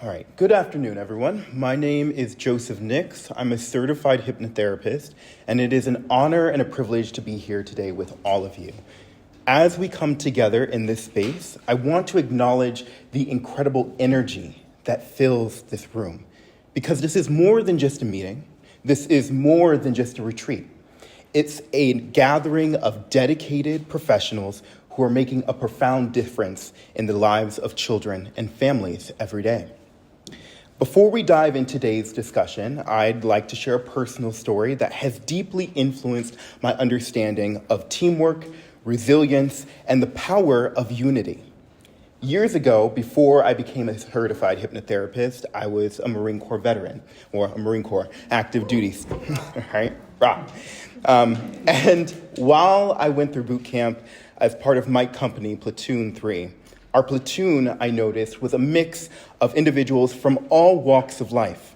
All right, good afternoon, everyone. My name is Joseph Nix. I'm a certified hypnotherapist, and it is an honor and a privilege to be here today with all of you. As we come together in this space, I want to acknowledge the incredible energy that fills this room, because this is more than just a meeting. This is more than just a retreat. It's a gathering of dedicated professionals who are making a profound difference in the lives of children and families every day. Before we dive into today's discussion, I'd like to share a personal story that has deeply influenced my understanding of teamwork, resilience, and the power of unity. Years ago, before I became a certified hypnotherapist, I was a Marine Corps veteran, or a Marine Corps active duty, right? And while I went through boot camp as part of my company, Platoon 3, our platoon, I noticed, was a mix of individuals from all walks of life,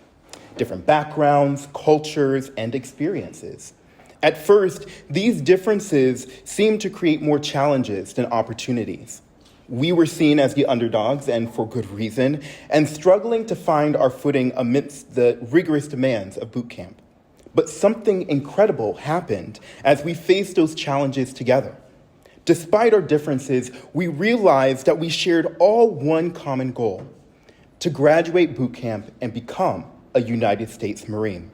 different backgrounds, cultures, and experiences. At first, these differences seemed to create more challenges than opportunities. We were seen as the underdogs, and for good reason, and struggling to find our footing amidst the rigorous demands of boot camp. But something incredible happened as we faced those challenges together. Despite our differences, we realized that we shared all one common goal: to graduate boot camp and become a United States Marine.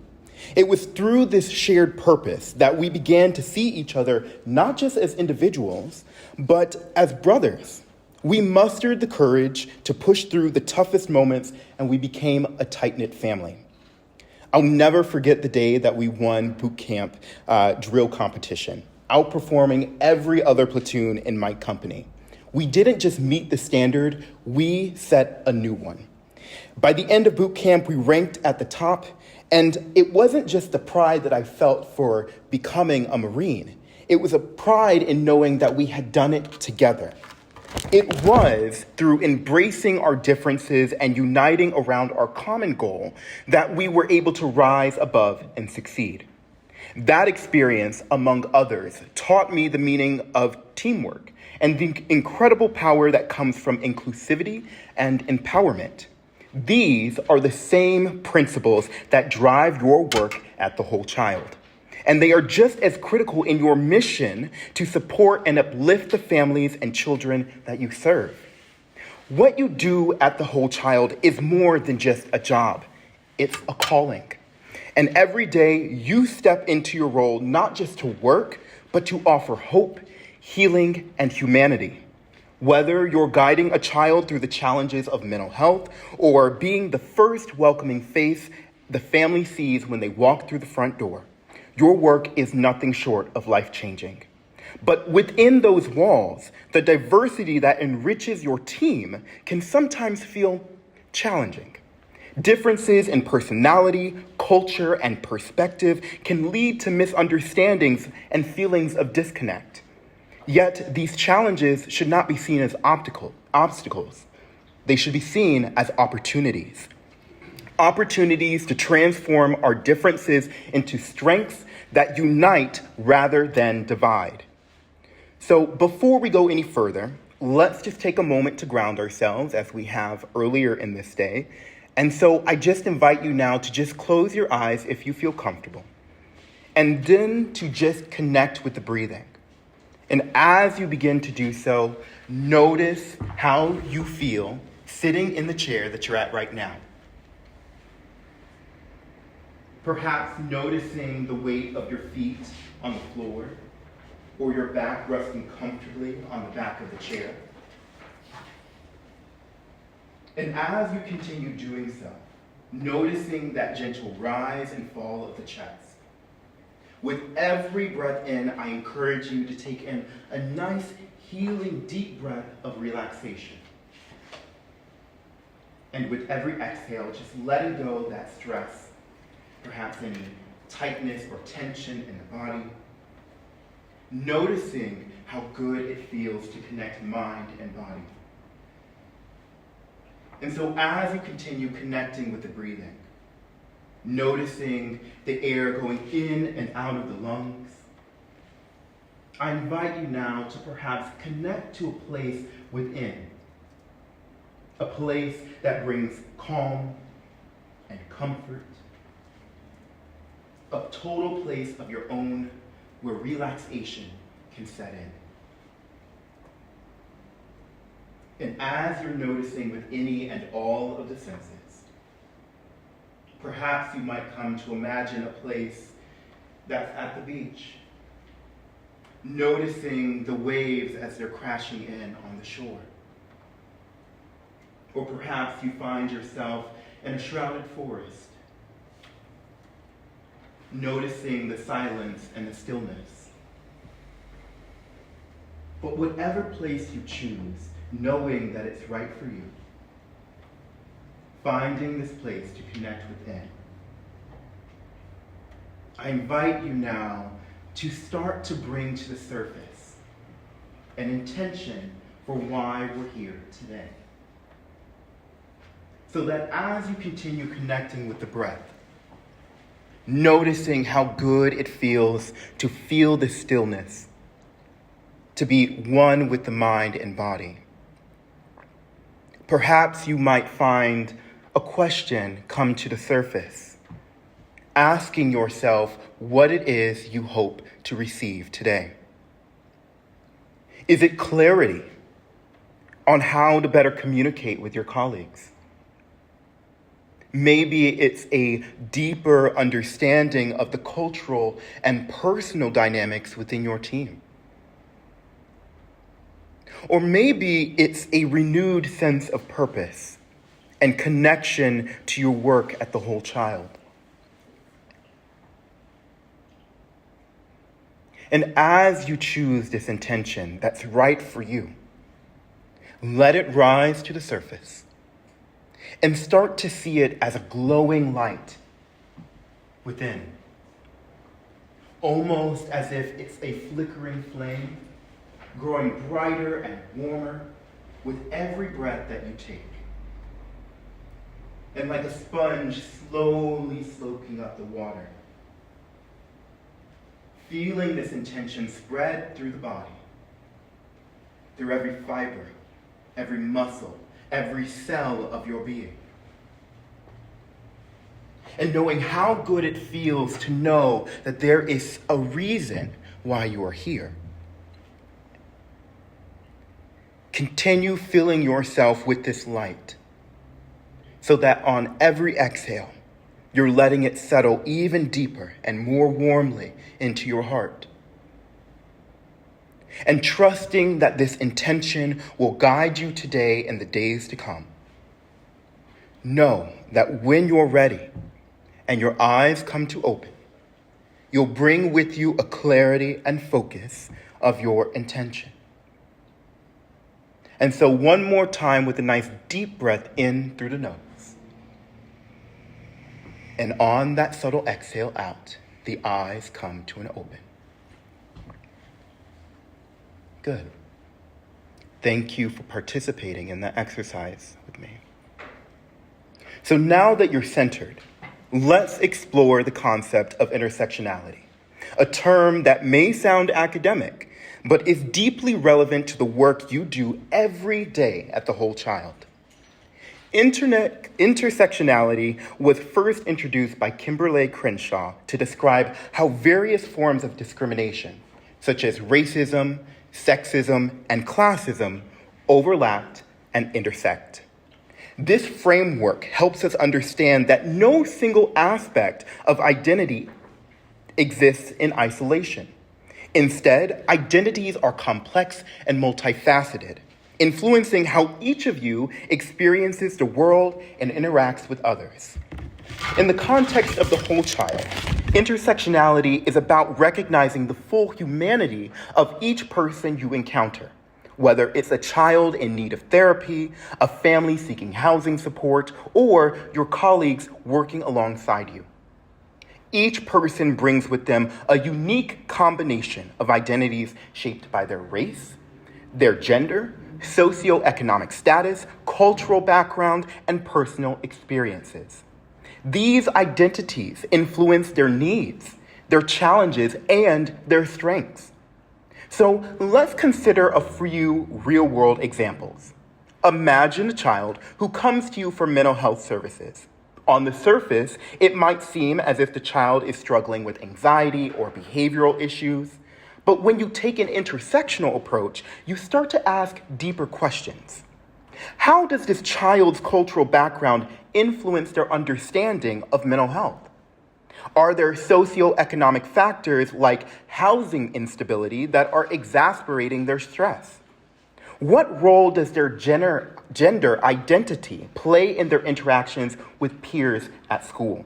It was through this shared purpose that we began to see each other not just as individuals, but as brothers. We mustered the courage to push through the toughest moments, and we became a tight-knit family. I'll never forget the day that we won boot camp drill competition, outperforming every other platoon in my company. We didn't just meet the standard, we set a new one. By the end of boot camp, we ranked at the top, and it wasn't just the pride that I felt for becoming a Marine. It was a pride in knowing that we had done it together. It was through embracing our differences and uniting around our common goal that we were able to rise above and succeed. That experience, among others, taught me the meaning of teamwork and the incredible power that comes from inclusivity and empowerment. These are the same principles that drive your work at The Whole Child. And they are just as critical in your mission to support and uplift the families and children that you serve. What you do at The Whole Child is more than just a job. It's a calling. And every day you step into your role not just to work, but to offer hope, healing, and humanity. Whether you're guiding a child through the challenges of mental health or being the first welcoming face the family sees when they walk through the front door, your work is nothing short of life-changing. But within those walls, the diversity that enriches your team can sometimes feel challenging. Differences in personality, culture, and perspective can lead to misunderstandings and feelings of disconnect. Yet, these challenges should not be seen as obstacles. They should be seen as opportunities. Opportunities to transform our differences into strengths that unite rather than divide. So before we go any further, let's just take a moment to ground ourselves as we have earlier in this day. And so I just invite you now to just close your eyes if you feel comfortable, and then to just connect with the breathing. And as you begin to do so, notice how you feel sitting in the chair that you're at right now. Perhaps noticing the weight of your feet on the floor, or your back resting comfortably on the back of the chair. And as you continue doing so, noticing that gentle rise and fall of the chest. With every breath in, I encourage you to take in a nice, healing, deep breath of relaxation. And with every exhale, just letting go of that stress, perhaps any tightness or tension in the body. Noticing how good it feels to connect mind and body. And so as you continue connecting with the breathing, noticing the air going in and out of the lungs, I invite you now to perhaps connect to a place within. a place that brings calm and comfort, a total place of your own where relaxation can set in. And as you're noticing with any and all of the senses, perhaps you might come to imagine a place that's at the beach, noticing the waves as they're crashing in on the shore. Or perhaps you find yourself in a shrouded forest, noticing the silence and the stillness. But whatever place you choose, knowing that it's right for you, finding this place to connect within, I invite you now to start to bring to the surface an intention for why we're here today. So that as you continue connecting with the breath, noticing how good it feels to feel the stillness, to be one with the mind and body, perhaps you might find a question come to the surface, asking yourself what it is you hope to receive today. Is it clarity on how to better communicate with your colleagues? Maybe it's a deeper understanding of the cultural and personal dynamics within your team. Or maybe it's a renewed sense of purpose and connection to your work at the whole child. And as you choose this intention that's right for you, let it rise to the surface and start to see it as a glowing light within, almost as if it's a flickering flame, growing brighter and warmer with every breath that you take. And like a sponge slowly soaking up the water, feeling this intention spread through the body, through every fiber, every muscle, every cell of your being. And knowing how good it feels to know that there is a reason why you are here. Continue filling yourself with this light so that on every exhale, you're letting it settle even deeper and more warmly into your heart. And trusting that this intention will guide you today and the days to come. Know that when you're ready and your eyes come to open, you'll bring with you a clarity and focus of your intention. And so one more time with a nice deep breath in through the nose. And on that subtle exhale out, the eyes come to an open. Good. Thank you for participating in that exercise with me. So now that you're centered, let's explore the concept of intersectionality, a term that may sound academic, but is deeply relevant to the work you do every day at the Whole Child. Intersectionality was first introduced by Kimberly Crenshaw to describe how various forms of discrimination, such as racism, sexism, and classism, overlapped and intersect. This framework helps us understand that no single aspect of identity exists in isolation. Instead, identities are complex and multifaceted, influencing how each of you experiences the world and interacts with others. In the context of the whole child, intersectionality is about recognizing the full humanity of each person you encounter, whether it's a child in need of therapy, a family seeking housing support, or your colleagues working alongside you. Each person brings with them a unique combination of identities shaped by their race, their gender, socioeconomic status, cultural background, and personal experiences. These identities influence their needs, their challenges, and their strengths. So let's consider a few real-world examples Imagine a child who comes to you for mental health services. On the surface, it might seem as if the child is struggling with anxiety or behavioral issues. But when you take an intersectional approach, you start to ask deeper questions. How does this child's cultural background influence their understanding of mental health? Are there socioeconomic factors like housing instability that are exacerbating their stress? What role does their gender identity play in their interactions with peers at school?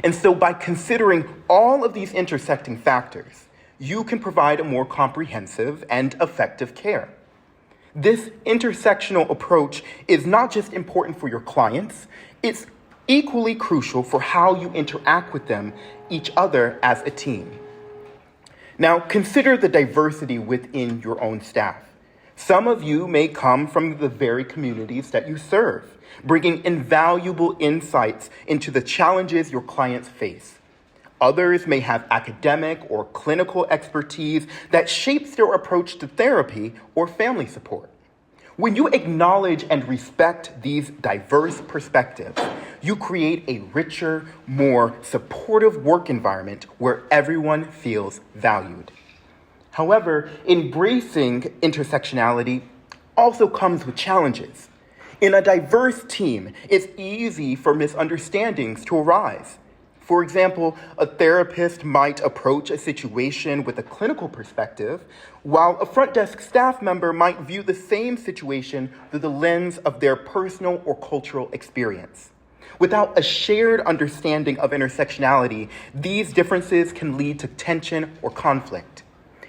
And so by considering all of these intersecting factors, you can provide a more comprehensive and effective care. This intersectional approach is not just important for your clients, it's equally crucial for how you interact with them, each other as a team. Now, consider the diversity within your own staff. Some of you may come from the very communities that you serve, bringing invaluable insights into the challenges your clients face. Others may have academic or clinical expertise that shapes their approach to therapy or family support. When you acknowledge and respect these diverse perspectives, you create a richer, more supportive work environment where everyone feels valued. However, embracing intersectionality also comes with challenges. In a diverse team, it's easy for misunderstandings to arise. For example, a therapist might approach a situation with a clinical perspective, while a front desk staff member might view the same situation through the lens of their personal or cultural experience. Without a shared understanding of intersectionality, these differences can lead to tension or conflict.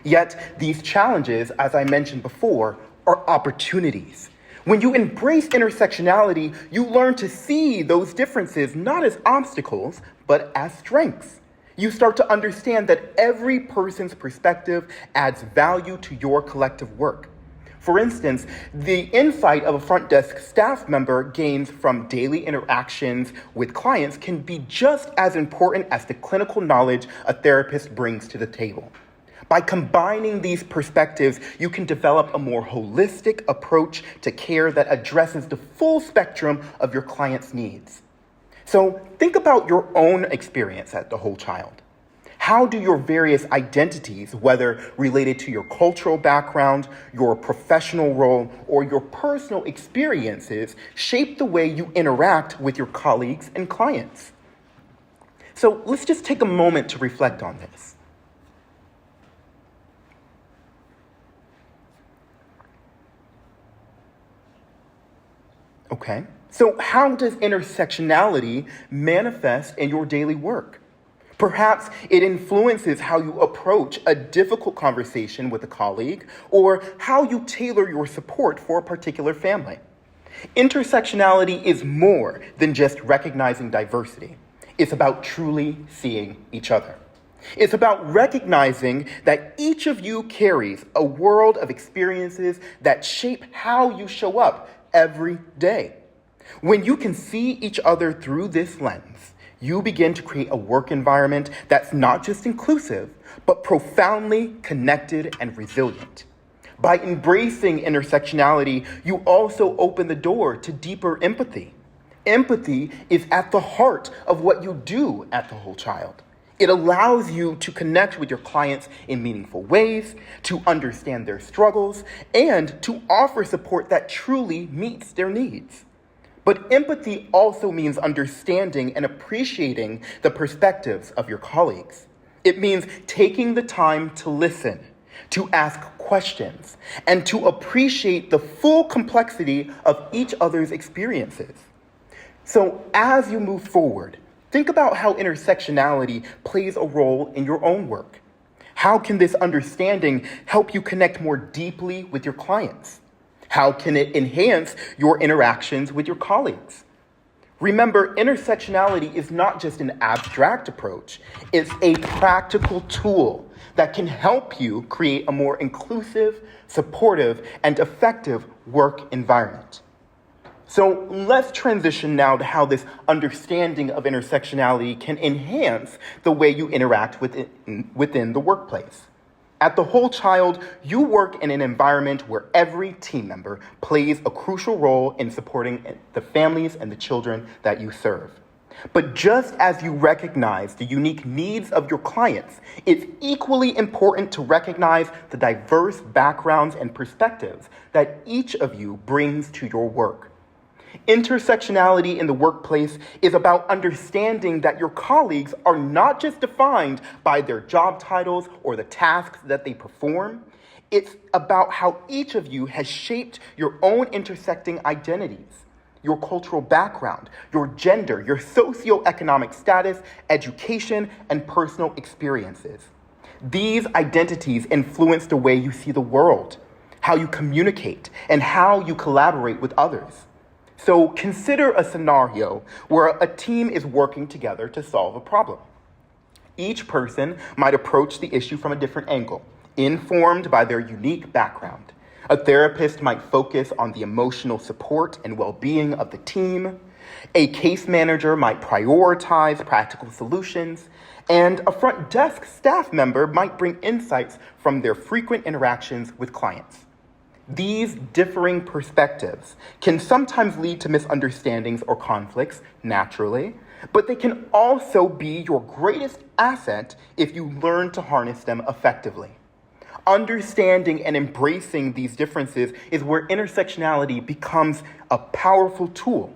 Yet, these challenges, as I mentioned before, are opportunities. When you embrace intersectionality, you learn to see those differences not as obstacles, but as strengths. You start to understand that every person's perspective adds value to your collective work. For instance, the insight of a front desk staff member gains from daily interactions with clients can be just as important as the clinical knowledge a therapist brings to the table. By combining these perspectives, you can develop a more holistic approach to care that addresses the full spectrum of your client's needs. So think about your own experience as the whole child. How do your various identities, whether related to your cultural background, your professional role, or your personal experiences, shape the way you interact with your colleagues and clients? So let's just take a moment to reflect on this. Okay, so how does intersectionality manifest in your daily work? Perhaps it influences how you approach a difficult conversation with a colleague or how you tailor your support for a particular family. Intersectionality is more than just recognizing diversity. It's about truly seeing each other. It's about recognizing that each of you carries a world of experiences that shape how you show up every day. When you can see each other through this lens, you begin to create a work environment that's not just inclusive, but profoundly connected and resilient. By embracing intersectionality, you also open the door to deeper empathy. Empathy is at the heart of what you do at The Whole Child. It allows you to connect with your clients in meaningful ways, to understand their struggles, and to offer support that truly meets their needs. But empathy also means understanding and appreciating the perspectives of your colleagues. It means taking the time to listen, to ask questions, and to appreciate the full complexity of each other's experiences. So as you move forward, think about how intersectionality plays a role in your own work. How can this understanding help you connect more deeply with your clients? How can it enhance your interactions with your colleagues? Remember, intersectionality is not just an abstract approach. It's a practical tool that can help you create a more inclusive, supportive, and effective work environment. So let's transition now to how this understanding of intersectionality can enhance the way you interact within the workplace. At The Whole Child, you work in an environment where every team member plays a crucial role in supporting the families and the children that you serve. But just as you recognize the unique needs of your clients, it's equally important to recognize the diverse backgrounds and perspectives that each of you brings to your work. Intersectionality in the workplace is about understanding that your colleagues are not just defined by their job titles or the tasks that they perform. It's about how each of you has shaped your own intersecting identities, your cultural background, your gender, your socioeconomic status, education, and personal experiences. These identities influence the way you see the world, how you communicate, and how you collaborate with others. So consider a scenario where a team is working together to solve a problem. Each person might approach the issue from a different angle, informed by their unique background. A therapist might focus on the emotional support and well-being of the team. A case manager might prioritize practical solutions. And a front desk staff member might bring insights from their frequent interactions with clients. These differing perspectives can sometimes lead to misunderstandings or conflicts, naturally, but they can also be your greatest asset if you learn to harness them effectively. Understanding and embracing these differences is where intersectionality becomes a powerful tool.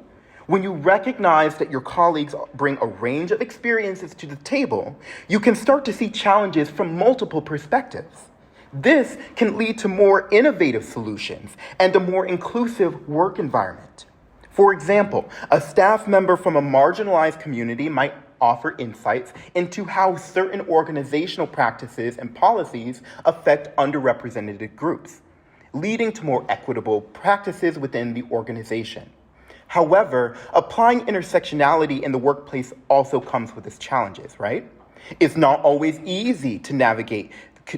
When you recognize that your colleagues bring a range of experiences to the table, you can start to see challenges from multiple perspectives. This can lead to more innovative solutions and a more inclusive work environment. For example, a staff member from a marginalized community might offer insights into how certain organizational practices and policies affect underrepresented groups, leading to more equitable practices within the organization. However, applying intersectionality in the workplace also comes with its challenges, right? It's not always easy to navigate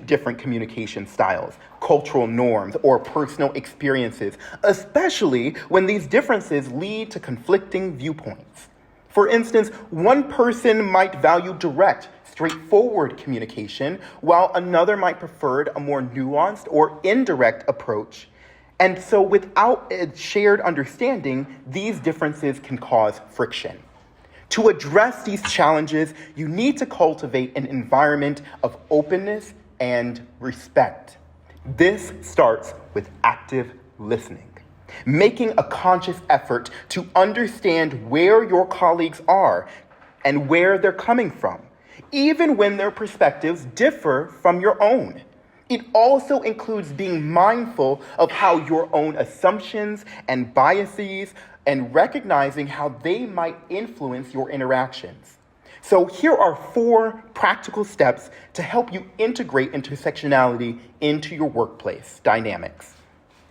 different communication styles, cultural norms, or personal experiences, especially when these differences lead to conflicting viewpoints. For instance, one person might value direct, straightforward communication, while another might prefer a more nuanced or indirect approach. And so without a shared understanding, these differences can cause friction. To address these challenges, you need to cultivate an environment of openness and respect. This starts with active listening, making a conscious effort to understand where your colleagues are and where they're coming from, even when their perspectives differ from your own. It also includes being mindful of how your own assumptions and biases and recognizing how they might influence your interactions. So here are 4 practical steps to help you integrate intersectionality into your workplace dynamics.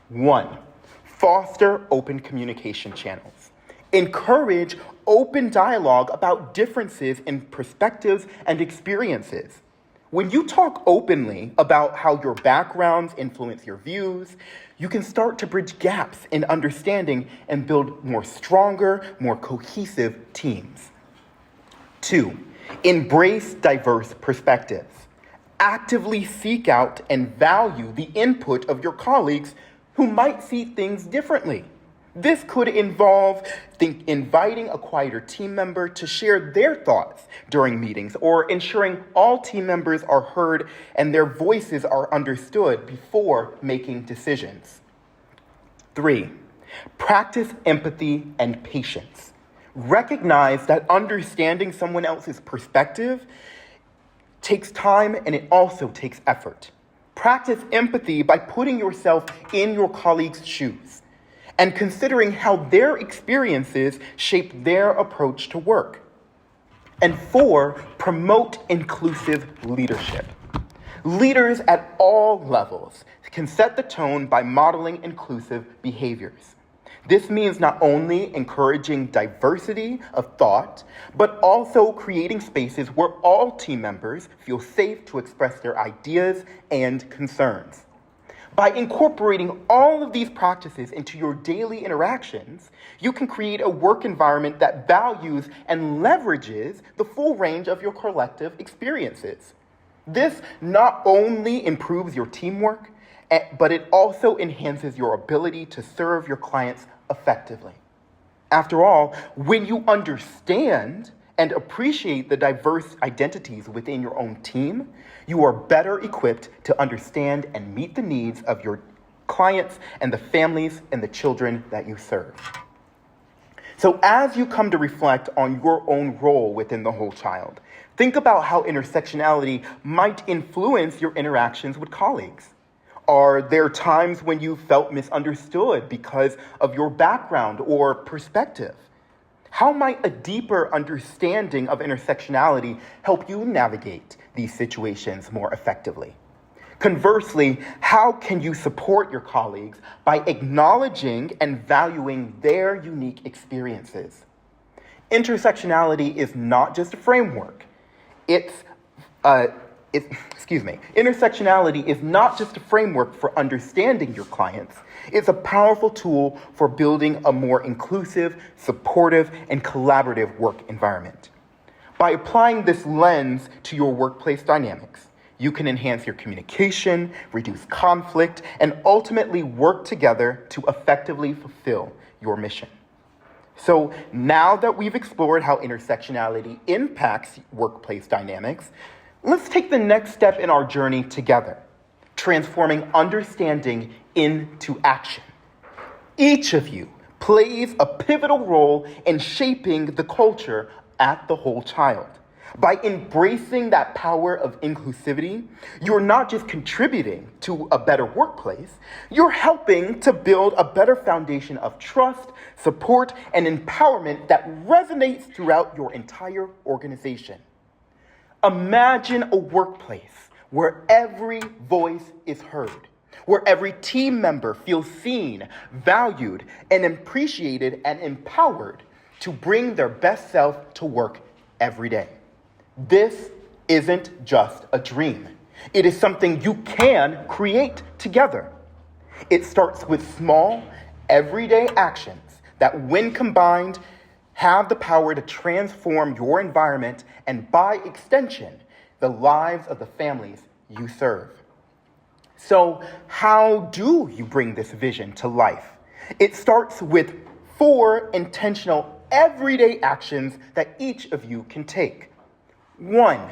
1, foster open communication channels. Encourage open dialogue about differences in perspectives and experiences. When you talk openly about how your backgrounds influence your views, you can start to bridge gaps in understanding and build more stronger, more cohesive teams. 2, embrace diverse perspectives. Actively seek out and value the input of your colleagues who might see things differently. This could involve inviting a quieter team member to share their thoughts during meetings, or ensuring all team members are heard and their voices are understood before making decisions. 3, practice empathy and patience. Recognize that understanding someone else's perspective takes time and it also takes effort. Practice empathy by putting yourself in your colleagues' shoes and considering how their experiences shape their approach to work. And 4, promote inclusive leadership. Leaders at all levels can set the tone by modeling inclusive behaviors. This means not only encouraging diversity of thought, but also creating spaces where all team members feel safe to express their ideas and concerns. By incorporating all of these practices into your daily interactions, you can create a work environment that values and leverages the full range of your collective experiences. This not only improves your teamwork, but it also enhances your ability to serve your clients effectively. After all, when you understand and appreciate the diverse identities within your own team, you are better equipped to understand and meet the needs of your clients and the families and the children that you serve. So as you come to reflect on your own role within the whole child, think about how intersectionality might influence your interactions with colleagues. Are there times when you felt misunderstood because of your background or perspective? How might a deeper understanding of intersectionality help you navigate these situations more effectively? Conversely, how can you support your colleagues by acknowledging and valuing their unique experiences? Intersectionality is not just a framework. Intersectionality is not just a framework for understanding your clients. It's a powerful tool for building a more inclusive, supportive, and collaborative work environment. By applying this lens to your workplace dynamics, you can enhance your communication, reduce conflict, and ultimately work together to effectively fulfill your mission. So now that we've explored how intersectionality impacts workplace dynamics, let's take the next step in our journey together, transforming understanding into action. Each of you plays a pivotal role in shaping the culture at the whole child. By embracing that power of inclusivity, you're not just contributing to a better workplace, you're helping to build a better foundation of trust, support, and empowerment that resonates throughout your entire organization. Imagine a workplace where every voice is heard, where every team member feels seen, valued, and appreciated and empowered to bring their best self to work every day. This isn't just a dream. It is something you can create together. It starts with small, everyday actions that, when combined, have the power to transform your environment and, by extension, the lives of the families you serve. So, how do you bring this vision to life? It starts with 4 intentional, everyday actions that each of you can take. 1,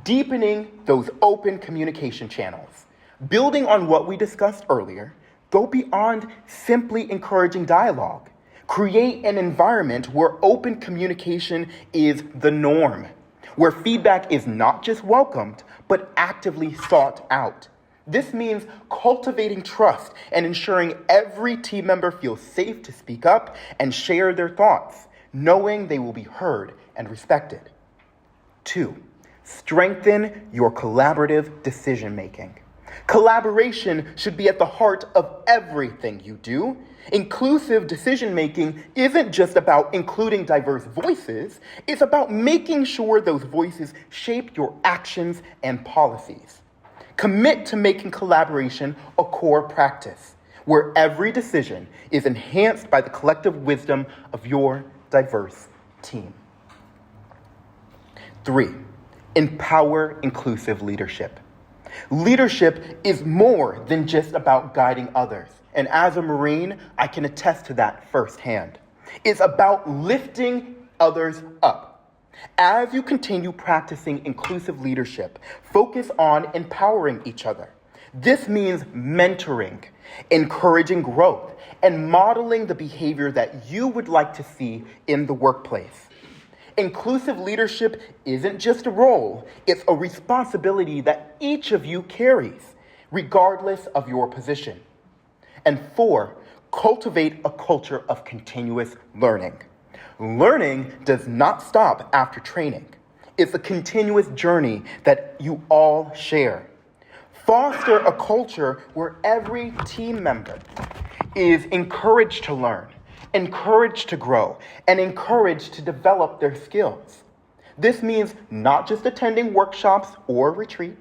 deepening those open communication channels. Building on what we discussed earlier, go beyond simply encouraging dialogue. Create an environment where open communication is the norm, where feedback is not just welcomed, but actively sought out. This means cultivating trust and ensuring every team member feels safe to speak up and share their thoughts, knowing they will be heard and respected. 2, strengthen your collaborative decision-making. Collaboration should be at the heart of everything you do. Inclusive decision-making isn't just about including diverse voices, it's about making sure those voices shape your actions and policies. Commit to making collaboration a core practice, where every decision is enhanced by the collective wisdom of your diverse team. 3, empower inclusive leadership. Leadership is more than just about guiding others. And as a Marine, I can attest to that firsthand. It's about lifting others up. As you continue practicing inclusive leadership, focus on empowering each other. This means mentoring, encouraging growth, and modeling the behavior that you would like to see in the workplace. Inclusive leadership isn't just a role, it's a responsibility that each of you carries, regardless of your position. And 4, cultivate a culture of continuous learning. Learning does not stop after training. It's a continuous journey that you all share. Foster a culture where every team member is encouraged to learn, encouraged to grow, and encouraged to develop their skills. This means not just attending workshops or retreats,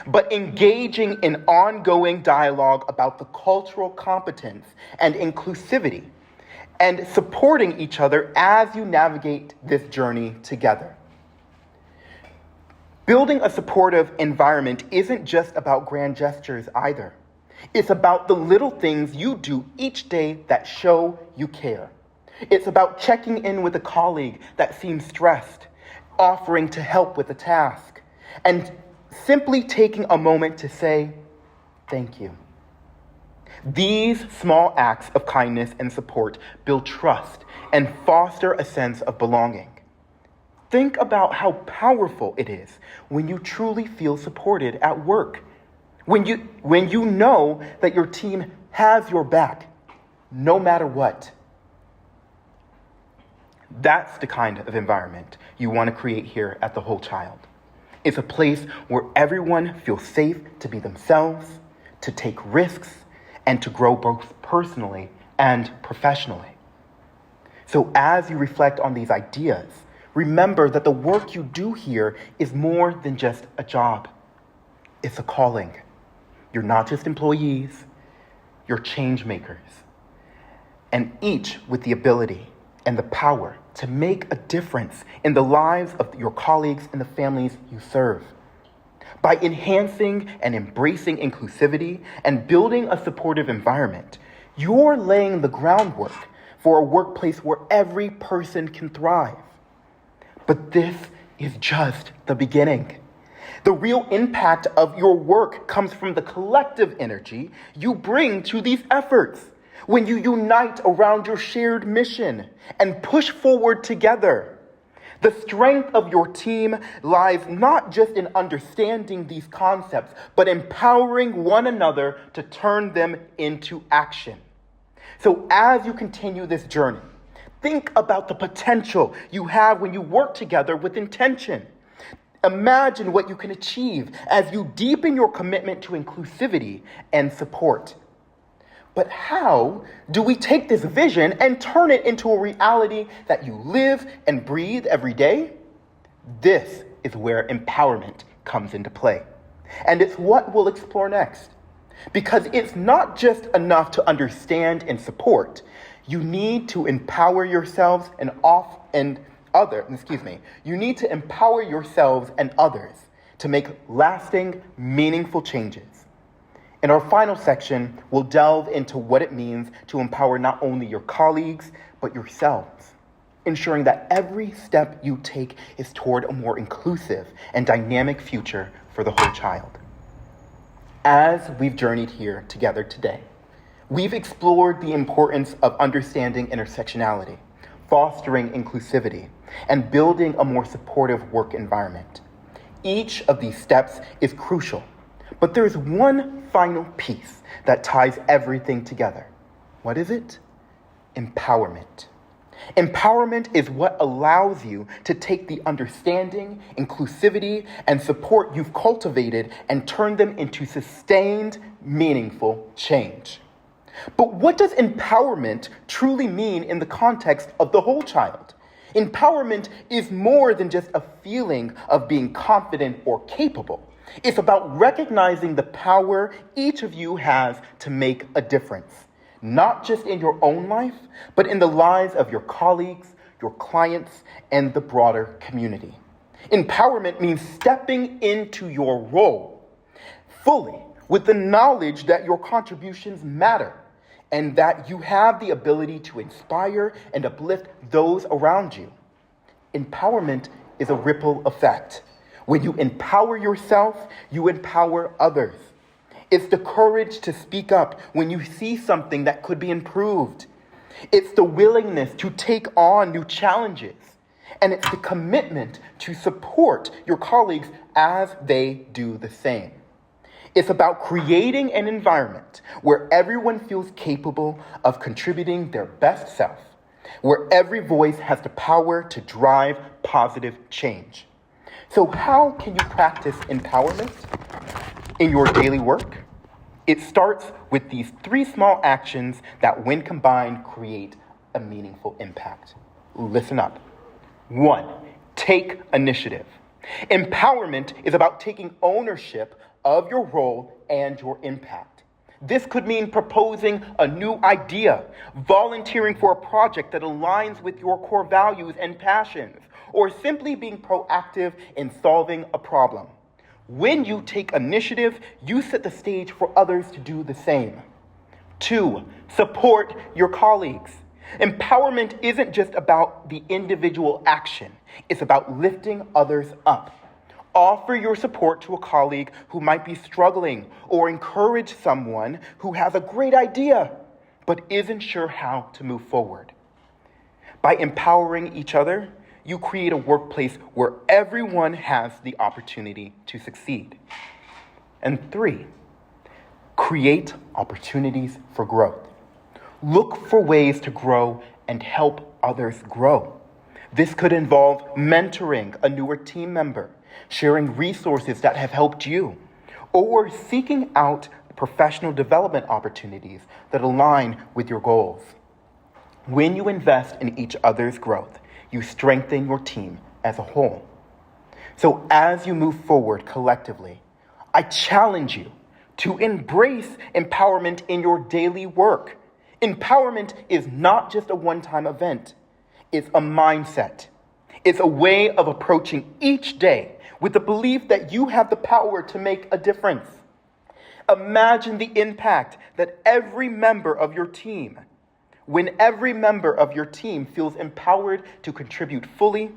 but engaging in ongoing dialogue about the cultural competence and inclusivity, and supporting each other as you navigate this journey together. Building a supportive environment isn't just about grand gestures either. It's about the little things you do each day that show you care. It's about checking in with a colleague that seems stressed, offering to help with a task, and simply taking a moment to say, thank you. These small acts of kindness and support build trust and foster a sense of belonging. Think about how powerful it is when you truly feel supported at work. When you know that your team has your back, no matter what. That's the kind of environment you want to create here at The Whole Child. It's a place where everyone feels safe to be themselves, to take risks, and to grow both personally and professionally. So as you reflect on these ideas, remember that the work you do here is more than just a job. It's a calling. You're not just employees, you're change makers. And each with the ability and the power to make a difference in the lives of your colleagues and the families you serve. By enhancing and embracing inclusivity and building a supportive environment, you're laying the groundwork for a workplace where every person can thrive. But this is just the beginning. The real impact of your work comes from the collective energy you bring to these efforts. When you unite around your shared mission and push forward together. The strength of your team lies not just in understanding these concepts, but empowering one another to turn them into action. So as you continue this journey, think about the potential you have when you work together with intention. Imagine what you can achieve as you deepen your commitment to inclusivity and support. But how do we take this vision and turn it into a reality that you live and breathe every day? This is where empowerment comes into play. And it's what we'll explore next. Because it's not just enough to understand and support. You need to empower yourselves You need to empower yourselves and others to make lasting, meaningful changes. In our final section, we'll delve into what it means to empower not only your colleagues, but yourselves, ensuring that every step you take is toward a more inclusive and dynamic future for the whole child. As we've journeyed here together today, we've explored the importance of understanding intersectionality, fostering inclusivity, and building a more supportive work environment. Each of these steps is crucial, but there's one final piece that ties everything together. What is it? Empowerment. Empowerment is what allows you to take the understanding, inclusivity, and support you've cultivated and turn them into sustained, meaningful change. But what does empowerment truly mean in the context of the whole child? Empowerment is more than just a feeling of being confident or capable. It's about recognizing the power each of you has to make a difference, not just in your own life, but in the lives of your colleagues, your clients, and the broader community. Empowerment means stepping into your role fully with the knowledge that your contributions matter and that you have the ability to inspire and uplift those around you. Empowerment is a ripple effect. When you empower yourself, you empower others. It's the courage to speak up when you see something that could be improved. It's the willingness to take on new challenges. And it's the commitment to support your colleagues as they do the same. It's about creating an environment where everyone feels capable of contributing their best self, where every voice has the power to drive positive change. So how can you practice empowerment in your daily work? It starts with these 3 small actions that, when combined, create a meaningful impact. Listen up. 1, take initiative. Empowerment is about taking ownership of your role and your impact. This could mean proposing a new idea, volunteering for a project that aligns with your core values and passions, or simply being proactive in solving a problem. When you take initiative, you set the stage for others to do the same. 2, support your colleagues. Empowerment isn't just about the individual action. It's about lifting others up. Offer your support to a colleague who might be struggling, or encourage someone who has a great idea but isn't sure how to move forward. By empowering each other, you create a workplace where everyone has the opportunity to succeed. And 3, create opportunities for growth. Look for ways to grow and help others grow. This could involve mentoring a newer team member, sharing resources that have helped you, or seeking out professional development opportunities that align with your goals. When you invest in each other's growth, you strengthen your team as a whole. So as you move forward collectively, I challenge you to embrace empowerment in your daily work. Empowerment is not just a one-time event. It's a mindset. It's a way of approaching each day with the belief that you have the power to make a difference. Imagine the impact that when every member of your team feels empowered to contribute fully,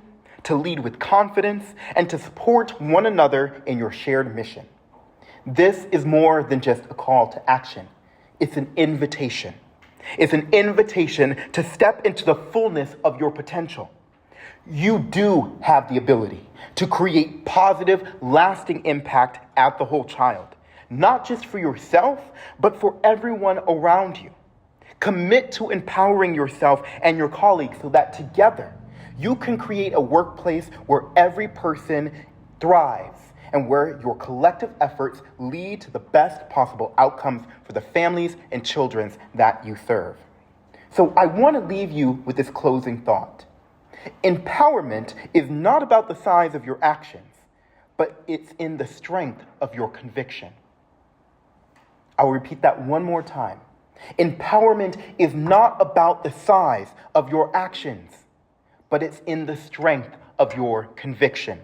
to lead with confidence, and to support one another in your shared mission. This is more than just a call to action. It's an invitation. It's an invitation to step into the fullness of your potential. You do have the ability to create positive, lasting impact at the whole child, not just for yourself, but for everyone around you. Commit to empowering yourself and your colleagues so that together you can create a workplace where every person thrives and where your collective efforts lead to the best possible outcomes for the families and children that you serve. So I want to leave you with this closing thought. Empowerment is not about the size of your actions, but it's in the strength of your conviction. I'll repeat that one more time. Empowerment is not about the size of your actions, but it's in the strength of your conviction.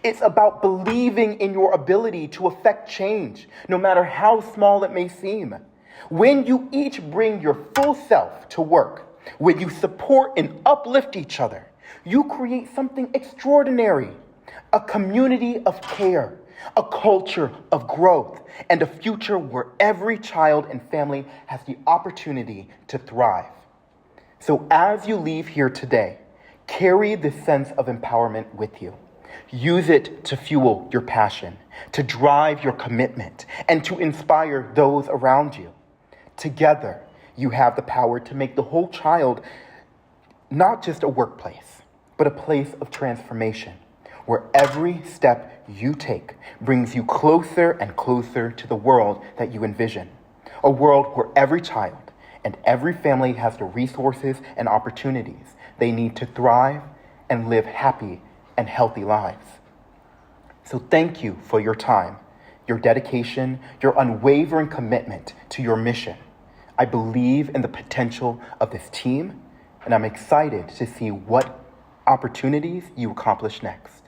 It's about believing in your ability to affect change, no matter how small it may seem. When you each bring your full self to work, when you support and uplift each other, you create something extraordinary, a community of care, a culture of growth, and a future where every child and family has the opportunity to thrive. So as you leave here today, carry this sense of empowerment with you. Use it to fuel your passion, to drive your commitment, and to inspire those around you. Together, you have the power to make the whole child not just a workplace, but a place of transformation, where every step you take brings you closer and closer to the world that you envision. A world where every child and every family has the resources and opportunities they need to thrive and live happy and healthy lives. So thank you for your time, your dedication, your unwavering commitment to your mission. I believe in the potential of this team, and I'm excited to see what opportunities you accomplish next.